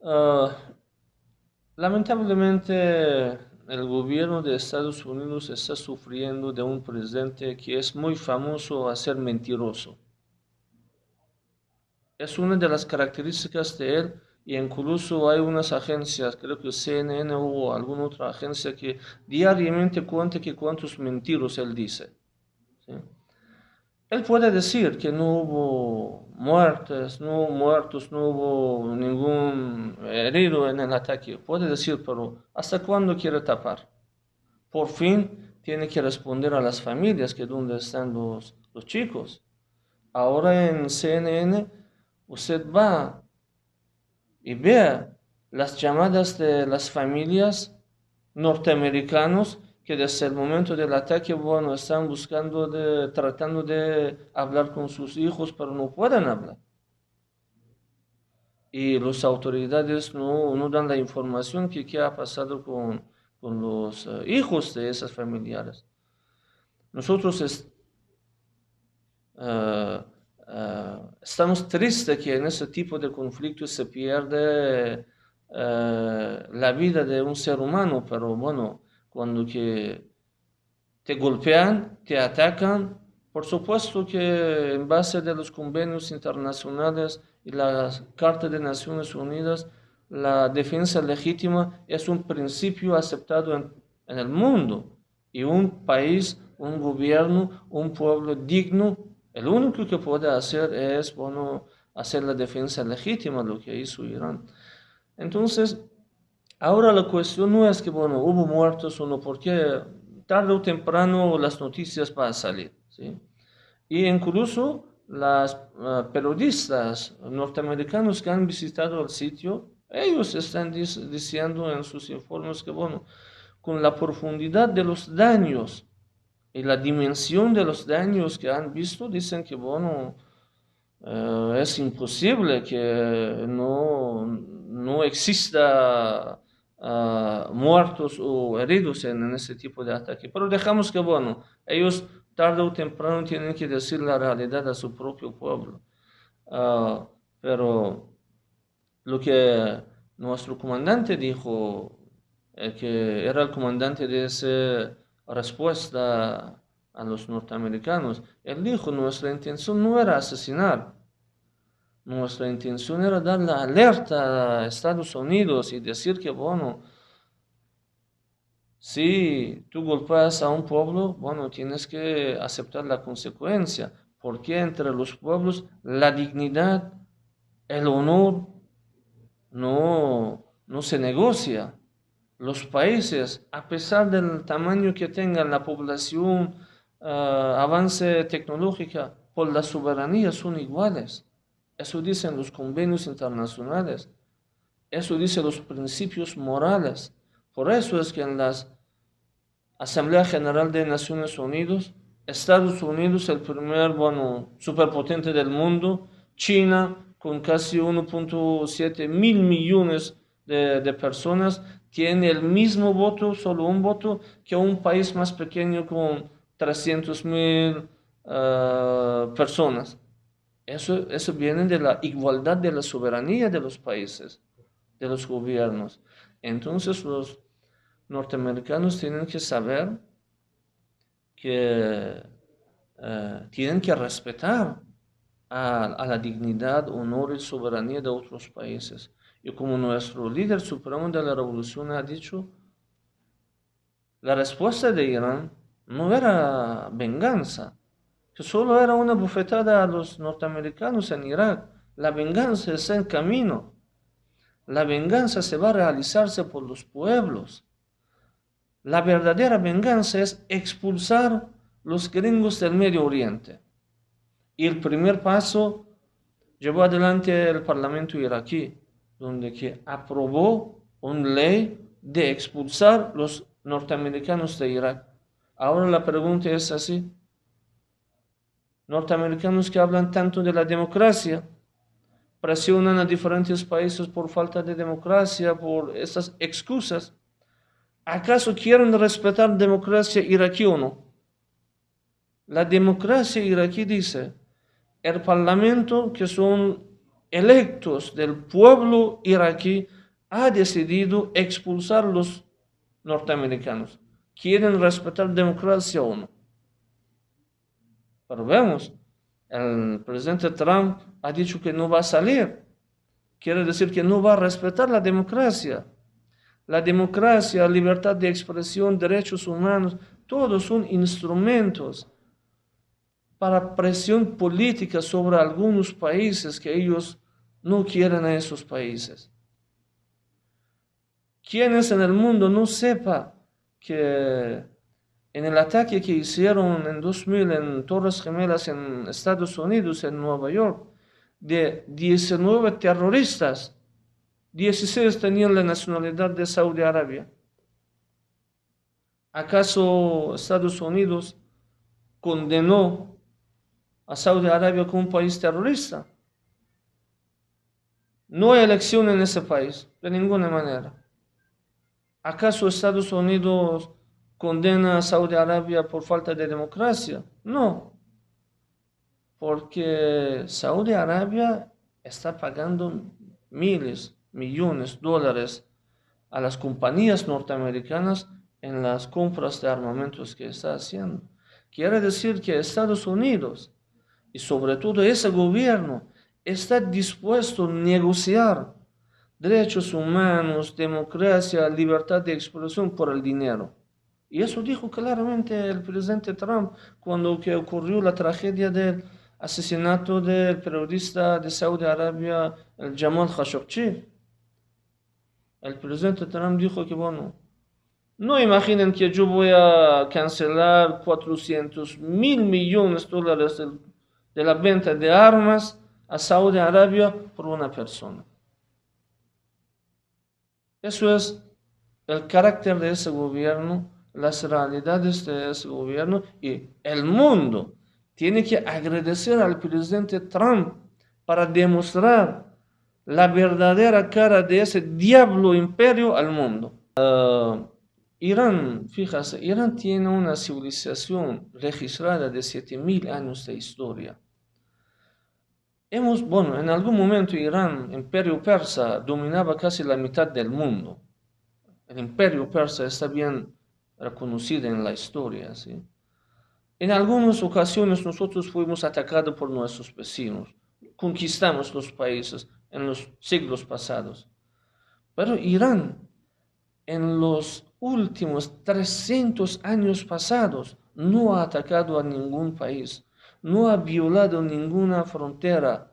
Ah, lamentablemente, el gobierno de Estados Unidos está sufriendo de un presidente que es muy famoso a ser mentiroso. Es una de las características de él, y incluso hay unas agencias, creo que CNN o alguna otra agencia, que diariamente cuenta que cuántos mentiros él dice. ¿Sí? Él puede decir que no hubo muertes, no hubo muertos, no hubo ningún herido en el ataque. Puede decir, pero ¿hasta cuándo quiere tapar? Por fin tiene que responder a las familias que dónde están los chicos. Ahora en CNN usted va y vea las llamadas de las familias norteamericanos que desde el momento del ataque, bueno, están tratando de hablar con sus hijos, pero no pueden hablar. Y las autoridades no dan la información que qué ha pasado con los hijos de esas familiares. Nosotros eh, estamos tristes que en ese tipo de conflictos se pierde la vida de un ser humano, pero bueno, cuando que te golpean, te atacan, por supuesto que en base de los convenios internacionales y la Carta de Naciones Unidas, la defensa legítima es un principio aceptado en el mundo, y un país, un gobierno, un pueblo digno, el único que puede hacer es, bueno, hacer la defensa legítima, lo que hizo Irán. Entonces, ahora la cuestión no es que, bueno, hubo muertos o no, porque tarde o temprano las noticias van a salir, ¿sí? Y incluso las periodistas norteamericanos que han visitado el sitio, ellos están diciendo en sus informes que, bueno, con la profundidad de los daños y la dimensión de los daños que han visto, dicen que, bueno, es imposible que no exista muertos o heridos en ese tipo de ataque. Pero dejamos que, bueno, ellos tarde o temprano tienen que decir la realidad a su propio pueblo. Ah, pero lo que nuestro comandante dijo, que era el comandante de esa respuesta a los norteamericanos, él dijo, nuestra intención no era asesinar, nuestra intención era dar la alerta a Estados Unidos y decir que, bueno, si tú golpeas a un pueblo, bueno, tienes que aceptar la consecuencia, porque entre los pueblos la dignidad, el honor no se negocia. Los países, a pesar del tamaño que tengan la población, avance tecnológica, por la soberanía son iguales. Eso dicen los convenios internacionales. Eso dicen los principios morales. Por eso es que en la Asamblea General de Naciones Unidas, Estados Unidos, el primer, bueno, superpotente del mundo, China, con casi 1,7 mil millones de personas, tiene el mismo voto, solo un voto, que un país más pequeño con 300.000 personas. Eso viene de la igualdad de la soberanía de los países, de los gobiernos. Entonces los norteamericanos tienen que saber que tienen que respetar a la dignidad, honor y soberanía de otros países. Y como nuestro líder supremo de la revolución ha dicho, la respuesta de Irán no era venganza, que solo era una bofetada a los norteamericanos en Irak. La venganza está en camino. La venganza se va a realizarse por los pueblos. La verdadera venganza es expulsar los gringos del Medio Oriente. Y el primer paso llevó adelante el Parlamento iraquí, donde que aprobó una ley de expulsar los norteamericanos de Irak. Ahora la pregunta es así: norteamericanos que hablan tanto de la democracia, presionan a diferentes países por falta de democracia, por esas excusas, ¿acaso quieren respetar la democracia iraquí o no? La democracia iraquí dice, el parlamento, que son electos del pueblo iraquí ha decidido expulsar a los norteamericanos. ¿Quieren respetar democracia o no? Pero vemos, el presidente Trump ha dicho que no va a salir. Quiere decir que no va a respetar la democracia. La democracia, libertad de expresión, derechos humanos, todos son instrumentos para presión política sobre algunos países que ellos no quieren a esos países. Quienes en el mundo no sepa que en el ataque que hicieron en 2000 en Torres Gemelas en Estados Unidos, en Nueva York, de 19 terroristas, 16 tenían la nacionalidad de Saudi Arabia. ¿Acaso Estados Unidos condenó a Saudi Arabia como un país terrorista? No hay elección en ese país, de ninguna manera. ¿Acaso Estados Unidos condena a Saudi Arabia por falta de democracia? No, porque Saudi Arabia está pagando miles, millones de dólares a las compañías norteamericanas en las compras de armamentos que está haciendo. Quiere decir que Estados Unidos y sobre todo ese gobierno está dispuesto a negociar derechos humanos, democracia, libertad de expresión por el dinero. Y eso dijo claramente el presidente Trump cuando que ocurrió la tragedia del asesinato del periodista de Saudi Arabia, el Jamal Khashoggi. El presidente Trump dijo que, bueno, no imaginen que yo voy a cancelar 400.000 millones de dólares de la venta de armas a Saudi Arabia por una persona. Eso es el carácter de ese gobierno, las realidades de ese gobierno, y el mundo tiene que agradecer al presidente Trump para demostrar la verdadera cara de ese diablo imperio al mundo. Irán, fíjate, Irán tiene una civilización registrada de 7.000 años de historia. Bueno, en algún momento Irán, imperio persa, dominaba casi la mitad del mundo. El imperio persa está bien reconocido en la historia, ¿sí? En algunas ocasiones nosotros fuimos atacados por nuestros vecinos, conquistamos los países en los siglos pasados. Pero Irán, en los últimos 300 años pasados, no ha atacado a ningún país, no ha violado ninguna frontera,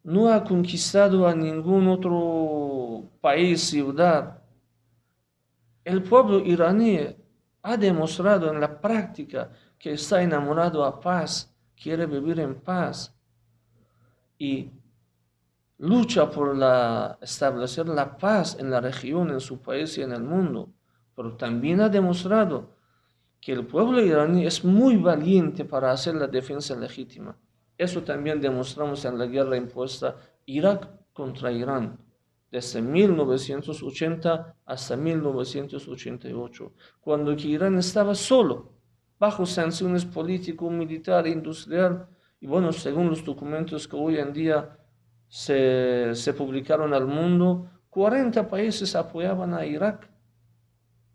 no ha conquistado a ningún otro país, ciudad. El pueblo iraní ha demostrado en la práctica que está enamorado a paz, quiere vivir en paz y lucha por establecer la paz en la región, en su país y en el mundo. Pero también ha demostrado que el pueblo iraní es muy valiente para hacer la defensa legítima. Eso también demostramos en la guerra impuesta Irak contra Irán, desde 1980 hasta 1988, cuando Irán estaba solo, bajo sanciones político, militar, industrial, y bueno, según los documentos que hoy en día se publicaron al mundo, 40 países apoyaban a Irak.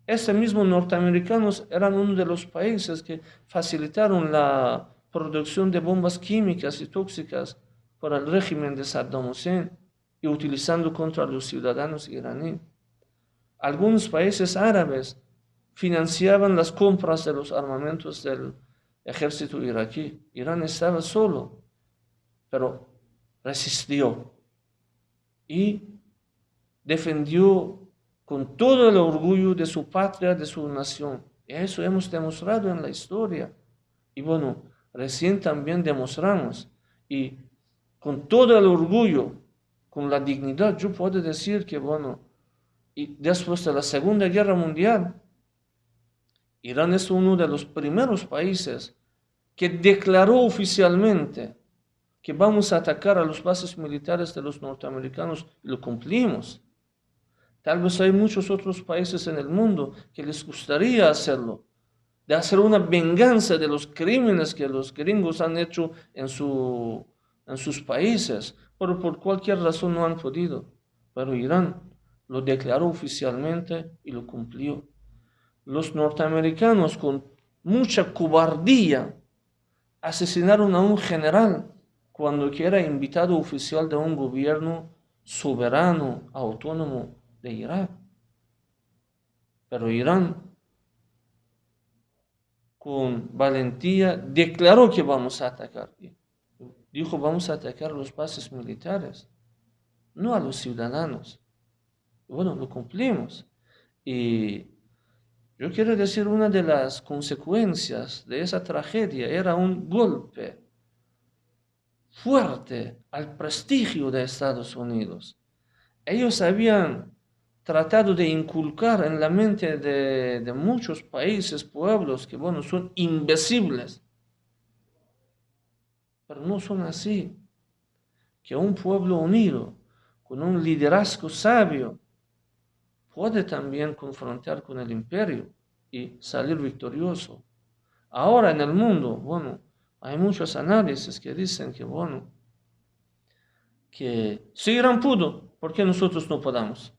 Estos mismos norteamericanos eran uno de los países que facilitaron la producción de bombas químicas y tóxicas para el régimen de Saddam Hussein y utilizando contra los ciudadanos iraníes. Algunos países árabes financiaban las compras de los armamentos del ejército iraquí. Irán estaba solo, pero resistió y defendió con todo el orgullo de su patria, de su nación. Y eso hemos demostrado en la historia. Y bueno, recién también demostramos. Y con todo el orgullo, con la dignidad, yo puedo decir que, bueno, y después de la Segunda Guerra Mundial, Irán es uno de los primeros países que declaró oficialmente que vamos a atacar a las bases militares de los norteamericanos y lo cumplimos. Tal vez hay muchos otros países en el mundo que les gustaría hacerlo, de hacer una venganza de los crímenes que los gringos han hecho en sus países, pero por cualquier razón no han podido. Pero Irán lo declaró oficialmente y lo cumplió. Los norteamericanos con mucha cobardía asesinaron a un general cuando que era invitado oficial de un gobierno soberano, autónomo de Irak. Pero Irán, con valentía, declaró que vamos a atacar. Dijo, vamos a atacar los bases militares, no a los ciudadanos. Bueno, lo cumplimos. Y yo quiero decir, una de las consecuencias de esa tragedia era un golpe fuerte al prestigio de Estados Unidos. Ellos habían tratado de inculcar en la mente de muchos países, pueblos, que bueno, son invencibles. Pero no son así. Que un pueblo unido, con un liderazgo sabio, puede también confrontar con el imperio y salir victorioso. Ahora en el mundo, bueno, hay muchos análisis que dicen que, bueno, que si Irán pudo, ¿por qué nosotros no podamos?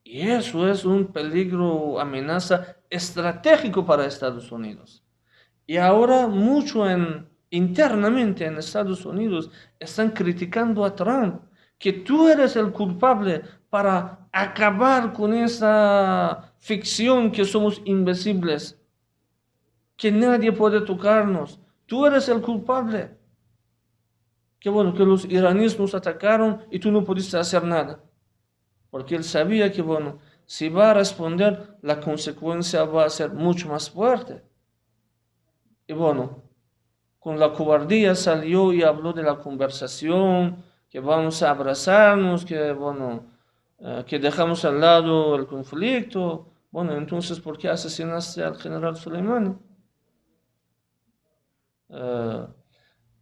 Y eso es un peligro, amenaza estratégico para Estados Unidos. Y ahora internamente en Estados Unidos están criticando a Trump, que tú eres el culpable para acabar con esa ficción que somos invencibles, que nadie puede tocarnos. Tú eres el culpable. Que bueno, que los iraníes nos atacaron y tú no pudiste hacer nada. Porque él sabía que bueno, si va a responder, la consecuencia va a ser mucho más fuerte. Y bueno, con la cobardía salió y habló de la conversación, que vamos a abrazarnos, que bueno, que dejamos al lado el conflicto. Bueno, entonces, ¿por qué asesinaste al general Soleimani?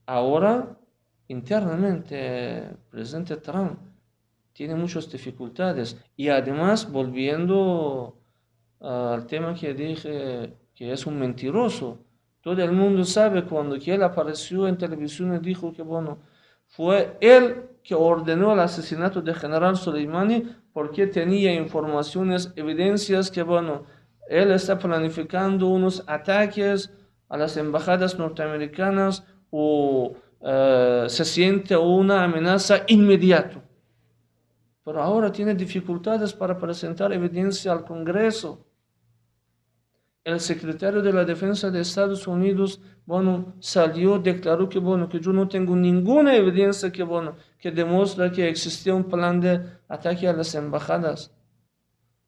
Ahora, internamente, el presidente Trump tiene muchas dificultades. Y además, volviendo al tema que dije, que es un mentiroso. Todo el mundo sabe cuando que él apareció en televisión y dijo que, bueno, fue él que ordenó el asesinato del general Soleimani porque tenía informaciones, evidencias que, bueno, él está planificando unos ataques a las embajadas norteamericanas o se siente una amenaza inmediata. Pero ahora tiene dificultades para presentar evidencia al Congreso. El secretario de la Defensa de Estados Unidos, bueno, salió, declaró que, bueno, que yo no tengo ninguna evidencia que, bueno, que demuestra que existía un plan de ataque a las embajadas.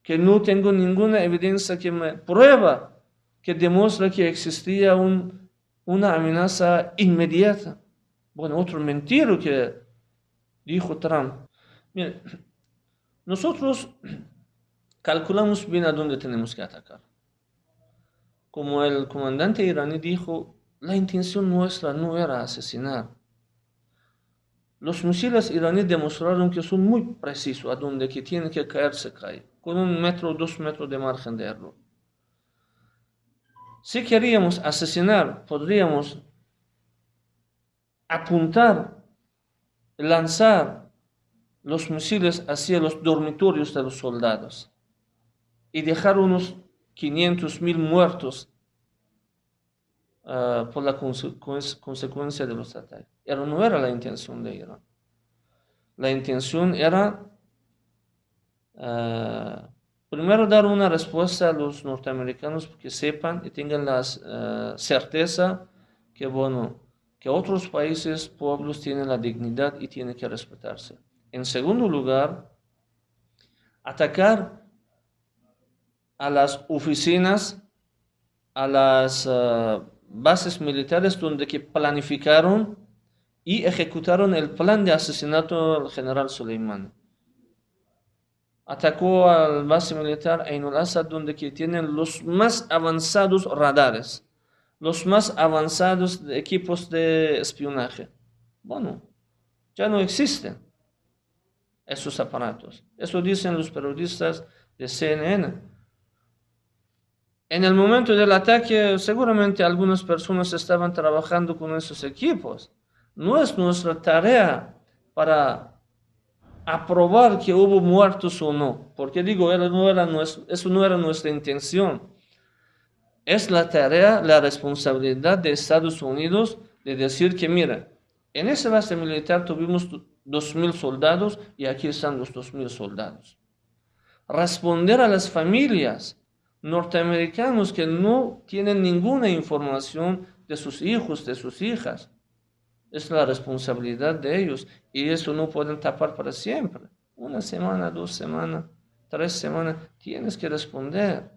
Que no tengo ninguna evidencia que me prueba, que demuestra que existía una amenaza inmediata. Bueno, otro mentiro que dijo Trump. Mire, nosotros calculamos bien a dónde tenemos que atacar. Como el comandante iraní dijo, la intención nuestra no era asesinar. Los misiles iraníes demostraron que son muy precisos, a donde que tiene que caer, se cae, con 1 metro o 2 metros de margen de error. Si queríamos asesinar, podríamos apuntar, lanzar los misiles hacia los dormitorios de los soldados y dejar unos 500,000 muertos por la consecuencia de los ataques. Pero no era la intención de Irán. La intención era primero dar una respuesta a los norteamericanos que sepan y tengan la certeza que, bueno, que otros países, pueblos tienen la dignidad y tienen que respetarse. En segundo lugar, atacar a las oficinas, a las bases militares donde que planificaron y ejecutaron el plan de asesinato del general Soleimani. Atacó al base militar Ain al-Asad, donde que tienen los más avanzados radares, los más avanzados equipos de espionaje. Bueno, ya no existen esos aparatos. Eso dicen los periodistas de CNN. En el momento del ataque, seguramente algunas personas estaban trabajando con esos equipos. No es nuestra tarea para aprobar que hubo muertos o no. Porque digo, eso no era nuestra intención. Es la tarea, la responsabilidad de Estados Unidos de decir que, mira, en esa base militar tuvimos 2.000 soldados y aquí están los 2.000 soldados. Responder a las familias norteamericanos que no tienen ninguna información de sus hijos, de sus hijas. Es la responsabilidad de ellos y eso no pueden tapar para siempre. Una semana, 2 semanas, 3 semanas, tienes que responder.